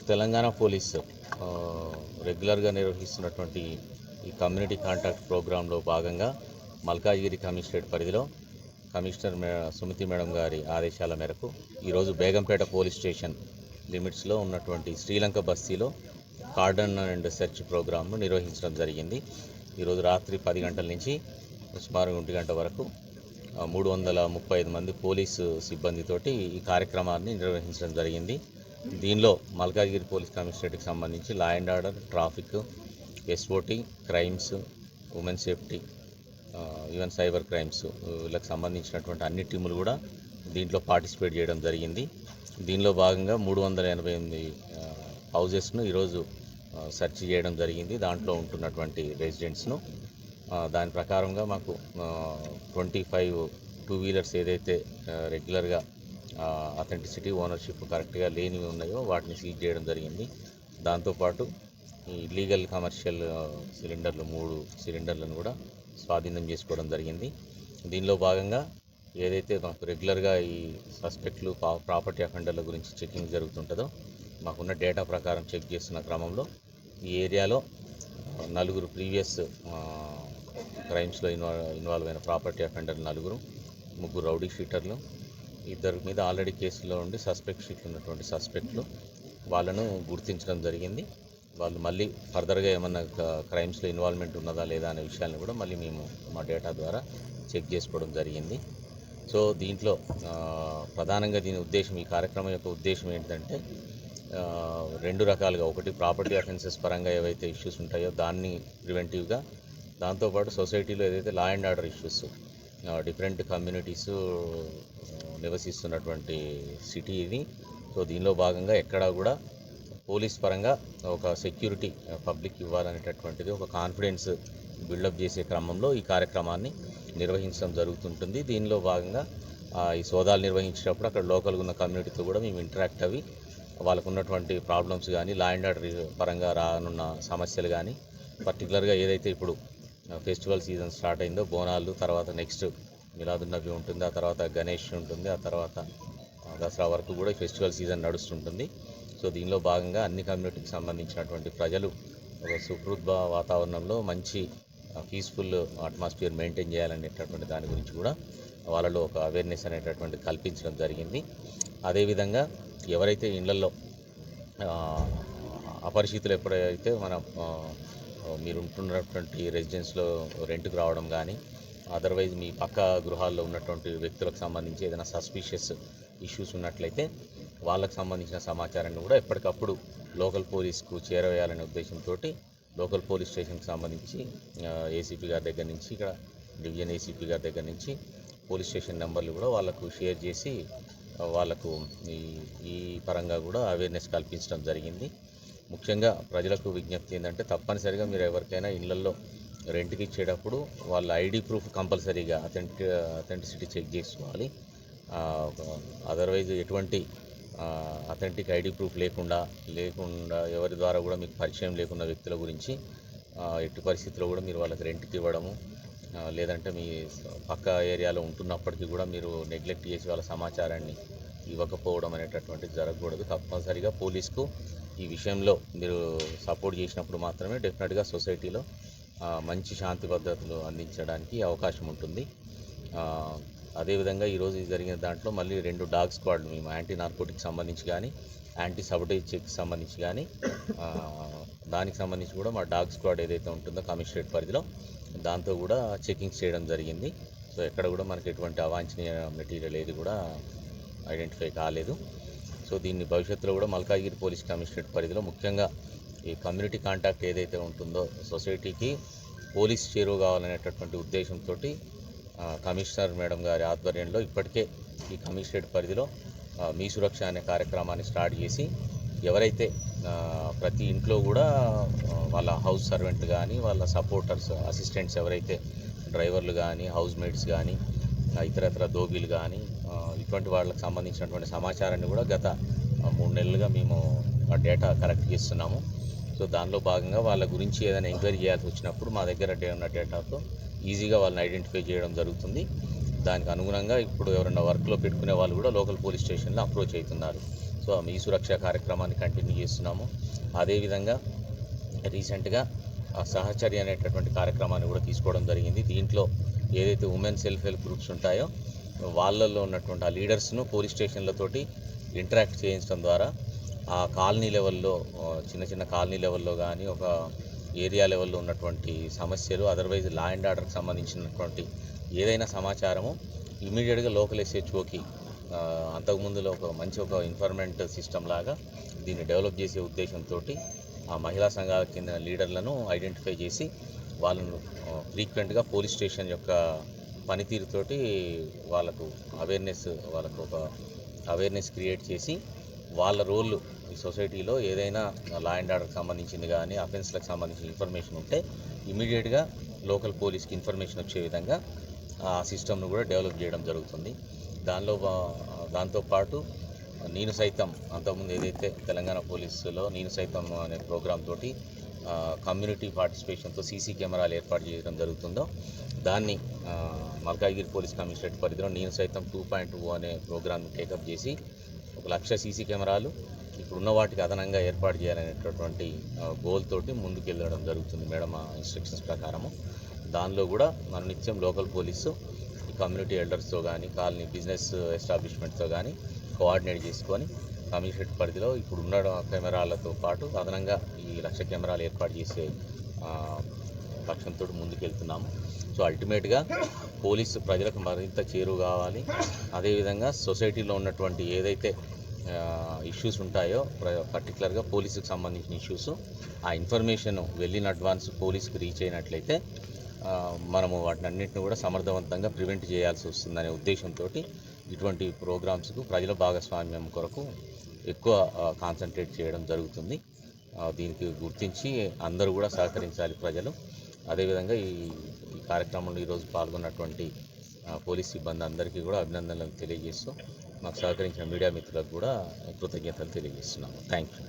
Telangana police రెగ్యులర్గా నిర్వహిస్తున్నటువంటి ఈ కమ్యూనిటీ కాంటాక్ట్ ప్రోగ్రాంలో భాగంగా మల్కాజ్గిరి కమిషనరేట్ పరిధిలో కమిషనర్ సుమతి మేడం గారి ఆదేశాల మేరకు ఈరోజు బేగంపేట పోలీస్ స్టేషన్ లిమిట్స్లో ఉన్నటువంటి శ్రీలంక బస్తీలో కార్డన్ అండ్ సెర్చ్ ప్రోగ్రాంను నిర్వహించడం జరిగింది. ఈరోజు రాత్రి 10 గంటల నుంచి సుమారు 1 గంట వరకు 335 మంది పోలీసు సిబ్బందితోటి ఈ కార్యక్రమాన్ని నిర్వహించడం జరిగింది. దీనిలో మల్కాజ్గిరి పోలీస్ కమిషనరేట్కి సంబంధించి లా and order, traffic, SOT, crimes, women safety, even cyber crimes వీళ్ళకి సంబంధించినటువంటి అన్ని టీములు కూడా దీంట్లో పార్టిసిపేట్ చేయడం జరిగింది. దీనిలో భాగంగా 388 హౌజెస్ను ఈరోజు సెర్చ్ చేయడం జరిగింది. దాంట్లో ఉంటున్నటువంటి రెసిడెంట్స్ను దాని ప్రకారంగా మాకు 25 టూ వీలర్స్ ఏదైతే రెగ్యులర్గా అథెంటిసిటీ, ఓనర్షిప్ కరెక్ట్గా లేనివి ఉన్నాయో వాటిని సీజ్ చేయడం జరిగింది. దాంతోపాటు ఈ ఇల్లీగల్ కమర్షియల్ సిలిండర్లు 3 సిలిండర్లను కూడా స్వాధీనం చేసుకోవడం జరిగింది. దీనిలో భాగంగా ఏదైతే మాకు రెగ్యులర్గా ఈ సస్పెక్ట్లు, ప్రాపర్టీ అఫెండర్ల గురించి చెకింగ్ జరుగుతుంటుందో మాకున్న డేటా ప్రకారం చెక్ చేస్తున్న క్రమంలో ఈ ఏరియాలో 4 ప్రీవియస్ క్రైమ్స్లో ఇన్వాల్వ్ అయిన ప్రాపర్టీ అఫెండర్లు 4, 3 రౌడీ షీటర్లు, 2 మీద ఆల్రెడీ కేసులో ఉండి సస్పెక్ట్ షీట్లు ఉన్నటువంటి సస్పెక్ట్లు వాళ్ళను గుర్తించడం జరిగింది. వాళ్ళు మళ్ళీ ఫర్దర్గా ఏమన్నా క్రైమ్స్లో ఇన్వాల్వ్మెంట్ ఉన్నదా లేదా అనే విషయాన్ని కూడా మళ్ళీ మేము మా డేటా ద్వారా చెక్ చేసుకోవడం జరిగింది. సో దీంట్లో ప్రధానంగా దీని ఉద్దేశం, ఈ కార్యక్రమం యొక్క ఉద్దేశం ఏంటంటే 2 రకాలుగా, ఒకటి ప్రాపర్టీ అఫెన్సెస్ పరంగా ఏవైతే ఇష్యూస్ ఉంటాయో దాన్ని ప్రివెంటివ్గా, దాంతోపాటు సొసైటీలో ఏదైతే law and order issues, different communities నివసిస్తున్నటువంటి సిటీ ఇది. సో దీనిలో భాగంగా ఎక్కడా కూడా పోలీస్ పరంగా ఒక సెక్యూరిటీ పబ్లిక్ ఇవ్వాలనేటటువంటిది ఒక కాన్ఫిడెన్స్ బిల్డప్ చేసే క్రమంలో ఈ కార్యక్రమాన్ని నిర్వహించడం జరుగుతుంటుంది. దీనిలో భాగంగా ఈ సోదాలు నిర్వహించేటప్పుడు అక్కడ లోకల్గా ఉన్న కమ్యూనిటీతో కూడా మేము ఇంటరాక్ట్ అవి వాళ్ళకు ఉన్నటువంటి ప్రాబ్లమ్స్ కానీ, లా అండ్ ఆర్డర్ పరంగా రానున్న సమస్యలు కానీ, పర్టికులర్గా ఏదైతే ఇప్పుడు ఫెస్టివల్ సీజన్ స్టార్ట్ అయిందో, బోనాలు, తర్వాత నెక్స్ట్ మిలాదున్నబి ఉంటుంది, ఆ తర్వాత గణేష్ ఉంటుంది, ఆ తర్వాత దసరా వరకు కూడా ఫెస్టివల్ సీజన్ నడుస్తుంటుంది. సో దీనిలో భాగంగా అన్ని కమ్యూనిటీకి సంబంధించినటువంటి ప్రజలు ఒక సుహృద్భ వాతావరణంలో మంచి పీస్ఫుల్ అట్మాస్ఫియర్ మెయింటైన్ చేయాలనేటటువంటి దాని గురించి కూడా వాళ్ళలో ఒక అవేర్నెస్ అనేటటువంటి కల్పించడం జరిగింది. అదేవిధంగా ఎవరైతే ఇళ్లలో అపరిచితులు ఎప్పుడైతే మీరు ఉంటున్నటువంటి రెసిడెన్స్లో రెంట్కి రావడం కానీ, అదర్వైజ్ మీ పక్క గృహాల్లో ఉన్నటువంటి వ్యక్తులకు సంబంధించి ఏదైనా సస్పిషియస్ ఇష్యూస్ ఉన్నట్లయితే వాళ్ళకు సంబంధించిన సమాచారాన్ని కూడా ఎప్పటికప్పుడు లోకల్ పోలీస్కు చేరవేయాలనే ఉద్దేశంతో లోకల్ పోలీస్ స్టేషన్కి సంబంధించి ఏసీపీ గారి దగ్గర నుంచి, ఇక్కడ డివిజన్ ఏసీపీ గారి దగ్గర నుంచి పోలీస్ స్టేషన్ నెంబర్లు కూడా వాళ్ళకు షేర్ చేసి వాళ్ళకు ఈ పరంగా కూడా అవేర్నెస్ కల్పించడం జరిగింది. ముఖ్యంగా ప్రజలకు విజ్ఞప్తి ఏంటంటే, తప్పనిసరిగా మీరు ఎవరికైనా ఇళ్లలో రెంట్కి ఇచ్చేటప్పుడు వాళ్ళ ఐడి ప్రూఫ్ కంపల్సరీగా అథెంటిసిటీ చెక్ చేసుకోవాలి. అదర్వైజ్ ఎటువంటి అథెంటిక్ ఐడి ప్రూఫ్ లేకుండా ఎవరి ద్వారా కూడా మీకు పరిచయం లేకున్న వ్యక్తుల గురించి ఎట్టి పరిస్థితుల్లో కూడా మీరు వాళ్ళకి రెంట్కి ఇవ్వడము, లేదంటే మీ పక్క ఏరియాలో ఉంటున్నప్పటికీ కూడా మీరు నెగ్లెక్ట్ చేసి వాళ్ళ సమాచారాన్ని ఇవ్వకపోవడం అనేటటువంటిది జరగకూడదు. తప్పనిసరిగా పోలీస్కు ఈ విషయంలో మీరు సపోర్ట్ చేసినప్పుడు మాత్రమే డెఫినెట్గా సొసైటీలో మంచి శాంతి భద్రతలు అందించడానికి అవకాశం ఉంటుంది. అదేవిధంగా ఈరోజు జరిగిన దాంట్లో మళ్ళీ 2 డాగ్ స్క్వాడ్లు మేము యాంటీ నార్కోటిక్స్ సంబంధించి కానీ, యాంటీ సబటేజ్ చెక్ సంబంధించి కానీ, దానికి సంబంధించి కూడా మా డాగ్ స్క్వాడ్ ఏదైతే ఉంటుందో కమిషనరేట్ పరిధిలో దాంతో కూడా చెకింగ్స్ చేయడం జరిగింది. సో ఎక్కడ కూడా మనకి ఎటువంటి అవాంఛనీయ మెటీరియల్ ఏది కూడా ఐడెంటిఫై కాలేదు. సో దీన్ని భవిష్యత్తులో కూడా మల్కాజ్గిరి పోలీస్ కమిషనరేట్ పరిధిలో ముఖ్యంగా ఈ కమ్యూనిటీ కాంటాక్ట్ ఏదైతే ఉంటుందో సొసైటీకి పోలీస్ చేరువ కావాలనేటటువంటి ఉద్దేశంతో కమిషనర్ మేడం గారి ఆధ్వర్యంలో ఇప్పటికే ఈ కమిషనరేట్ పరిధిలో మీ సురక్ష అనే కార్యక్రమాన్ని స్టార్ట్ చేసి, ఎవరైతే ప్రతి ఇంట్లో కూడా వాళ్ళ హౌస్ సర్వెంట్ కానీ, వాళ్ళ సపోర్టర్స్, అసిస్టెంట్స్ ఎవరైతే డ్రైవర్లు కానీ, హౌస్ మేట్స్ కానీ, ఇతరత్ర దోబీలు కానీ, ఇటువంటి వాళ్ళకి సంబంధించినటువంటి సమాచారాన్ని కూడా గత 3 నెలలుగా మేము డేటా కలెక్ట్ చేస్తున్నాము. సో దానిలో భాగంగా వాళ్ళ గురించి ఏదైనా ఎంక్వైరీ చేయాల్సి వచ్చినప్పుడు మా దగ్గర ఉన్న డేటాతో ఈజీగా వాళ్ళని ఐడెంటిఫై చేయడం జరుగుతుంది. దానికి అనుగుణంగా ఇప్పుడు ఎవరైనా వర్క్లో పెట్టుకునే వాళ్ళు కూడా లోకల్ పోలీస్ స్టేషన్లో అప్రోచ్ అవుతున్నారు. సో మీ సురక్ష కార్యక్రమాన్ని కంటిన్యూ చేస్తున్నాము. అదేవిధంగా రీసెంట్గా సహచర్య అనేటటువంటి కార్యక్రమాన్ని కూడా తీసుకోవడం జరిగింది. దీంట్లో ఏదైతే ఉమెన్ సెల్ఫ్ హెల్ప్ గ్రూప్స్ ఉంటాయో వాళ్ళల్లో ఉన్నటువంటి ఆ లీడర్స్ను పోలీస్ స్టేషన్లతోటి ఇంటరాక్ట్ చేయించడం ద్వారా ఆ కాలనీ లెవెల్లో చిన్న చిన్న కాలనీ లెవెల్లో కానీ ఒక ఏరియా లెవెల్లో ఉన్నటువంటి సమస్యలు, అదర్వైజ్ లా అండ్ ఆర్డర్కి సంబంధించినటువంటి ఏదైనా సమాచారము ఇమీడియట్గా లోకల్ ఎస్హెచ్ఓకి అంతకుముందులో ఒక ఇన్ఫర్మెంట్ సిస్టమ్ లాగా దీన్ని డెవలప్ చేసే ఉద్దేశంతో ఆ మహిళా సంఘాల కింద లీడర్లను ఐడెంటిఫై చేసి వాళ్ళను ఫ్రీక్వెంట్గా పోలీస్ స్టేషన్ యొక్క పనితీరుతోటి వాళ్ళకు ఒక అవేర్నెస్ క్రియేట్ చేసి వాళ్ళ రోల్ ఈ సొసైటీలో ఏదైనా లా అండ్ ఆర్డర్కి సంబంధించింది కానీ అఫెన్స్లకు సంబంధించిన ఇన్ఫర్మేషన్ ఉంటే ఇమీడియట్గా లోకల్ పోలీస్కి ఇన్ఫర్మేషన్ వచ్చే విధంగా ఆ సిస్టమ్ను కూడా డెవలప్ చేయడం జరుగుతుంది. దాంతోపాటు నేను సైతం అంతకుముందు ఏదైతే తెలంగాణ పోలీసులో నేను సైతం అనే ప్రోగ్రామ్ తోటి కమ్యూనిటీ పార్టిసిపేషన్తో సీసీ కెమెరాలు ఏర్పాటు చేయడం జరుగుతుందో దాన్ని మల్కాజ్గిరి పోలీస్ కమిషనరేట్ పరిధిలో నేను సైతం 2.0 అనే ప్రోగ్రామ్ని టేకప్ చేసి 1,00,000 సీసీ కెమెరాలు ఇప్పుడున్న వాటికి అదనంగా ఏర్పాటు చేయాలనేటటువంటి గోల్ తోటి ముందుకెళ్ళడం జరుగుతుంది మేడం ఇన్స్ట్రక్షన్స్ ప్రకారము. దానిలో కూడా మన నిత్యం లోకల్ పోలీసు ఈ కమ్యూనిటీ ఎల్డర్స్తో కానీ కాలనీ బిజినెస్ ఎస్టాబ్లిష్మెంట్తో కానీ కోఆర్డినేట్ చేసుకొని కమిషనరేట్ పరిధిలో ఇప్పుడు ఉన్న కెమెరాలతో పాటు అదనంగా ఈ 1,00,000 కెమెరాలు ఏర్పాటు చేసే లక్ష్యంతో ముందుకెళ్తున్నాము. సో అల్టిమేట్గా పోలీసు ప్రజలకు మరింత చేరువ కావాలి. అదేవిధంగా సొసైటీలో ఉన్నటువంటి ఏదైతే ఇష్యూస్ ఉంటాయో పర్టికులర్గా పోలీసుకు సంబంధించిన ఇష్యూస్ ఆ ఇన్ఫర్మేషన్ వెళ్ళిన అడ్వాన్స్ పోలీసుకు రీచ్ అయినట్లయితే మనము వాటిని అన్నింటిని కూడా సమర్థవంతంగా ప్రివెంట్ చేయాల్సి వస్తుందనే ఉద్దేశంతో ఇటువంటి ప్రోగ్రామ్స్కు ప్రజల భాగస్వామ్యం కొరకు ఎక్కువ కాన్సన్ట్రేట్ చేయడం జరుగుతుంది. దీనికి గుర్తించి అందరూ కూడా సహకరించాలి ప్రజలు. అదేవిధంగా ఈ కార్యక్రమంలో ఈరోజు పాల్గొన్నటువంటి పోలీస్ సిబ్బంది అందరికీ కూడా అభినందనలు తెలియజేస్తూ మాకు సహకరించిన మీడియా మిత్రులకు కూడా కృతజ్ఞతలు తెలియజేస్తున్నాము. Thank you.